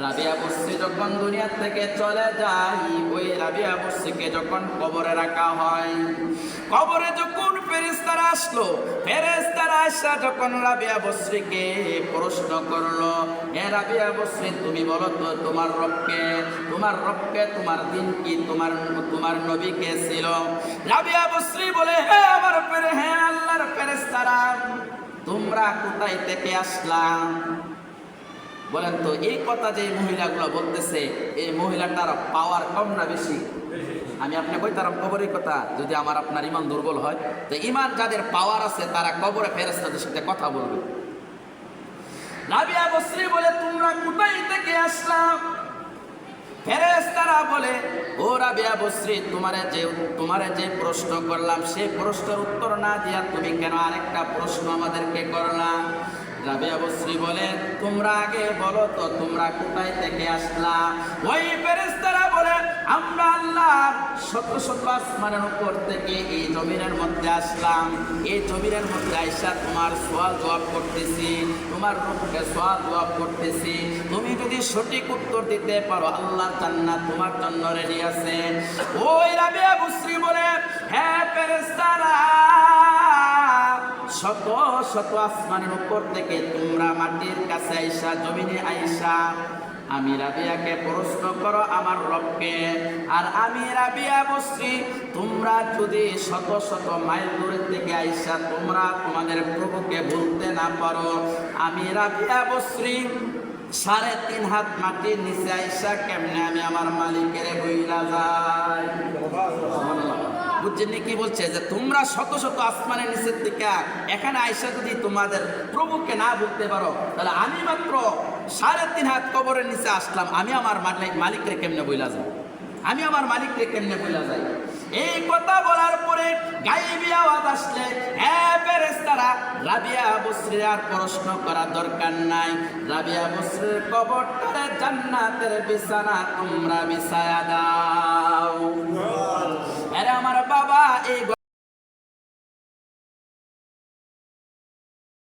রাবিয়া বসরি যখন দুনিয়া থেকে চলে যায়, ওই রাবিয়া বসরিকে যখন কবরে রাখা হয়, কবরে যখন ফেরেশতারা আসলো, ফেরেশতারা আসা যখন রাবিয়া বসরিকে প্রশ্ন করলো, হে রাবিয়া বসরি, তুমি বলো তো তোমার রবকে, তোমার দিন কি, তোমার নবী কে ছিল? রাবিয়া বসরি বলে, হ্যাঁ আল্লাহর ফেরেশতারা, তোমরা কোথায় থেকে আসলাম? বলেন তো, এই কথা যে মহিলাগুলো বলতেছে, এই মহিলাটার পাওয়ার কম না বেশি? আমি আপনি কইতারাম কবরের কথা, যদি আমার আপনার ইমান দুর্বল হয়, তো ইমান যাদের পাওয়ার আছে তারা কবরে ফেরেশতাদের সাথে কথা বলবে। রাবিয়া বসরি বলে, তোমরা কোথায় থেকে আসলাম? ফেরেশতারা বলে, ও রাবিয়া বসরি, তোমারে যে প্রশ্ন করলাম সেই প্রশ্নের উত্তর না দিয়া তুমি কেন আরেকটা প্রশ্ন আমাদেরকে করলাম? রাবিয়া বসরি বলে, তোমরা আগে বলো তো তোমরা কোথায় থেকে আসলা? ওই ফেরেশতারা বলে, আমরা আল্লাহর শত শত আসমানের উপর থেকে এই জমিনের মধ্যে আসলাম। এই জমিনের মধ্যে আইসা তোমার সওয়াল জবাব করতেছি, তোমার রূপকে সওয়াল জবাব করতেছি। তুমি যদি সঠিক উত্তর দিতে পারো, আল্লাহর জান্নাত তোমার জন্য রেডি আছে। ওই রাবিয়া বসরি বলে, হ্যাঁ ফেরেশতারা, শত শত আসমানের উপর থেকে তোমরা মাটির কাছে আইসা, জমিনে আইসা আমি রাবিয়াকে প্রশ্ন করো আমার রবকে, আর আমি রাবিয়া বসরি, তোমরা যদি শত শত মাইল দূরে থেকে আইসা তোমরা তোমাদের প্রভুকে বলতে না পারো, আমি রাবিয়া বসরি 3.5 হাত মাটির নিচে আইসা কেমনে আমি আমার মালিকের বইলা যাই? বুঝছেন কি বলছে? যে তোমরা শত শত আসমানের নিচের দিকে এখানে আইসা যদি তোমাদের প্রভুকে না বলতে পারো, তাহলে আমি মাত্র 3.5 হাত কবরের নিচে আসলাম, আমি আমার মালিকরে কেমনে বইলা যাই? আমি আমার মালিকরে কেমনে বইলা যাই? এই কথা বলার পরে গায়েবী আওয়াজ আসলে, হ্যাঁ ফেরেশতারা, রাবিয়া বসরি আর প্রশ্ন করা দরকার নাই। রাবিয়া বসরির কবরটারে জান্নাতের বিছানা তোমরা বিছায়া দাও।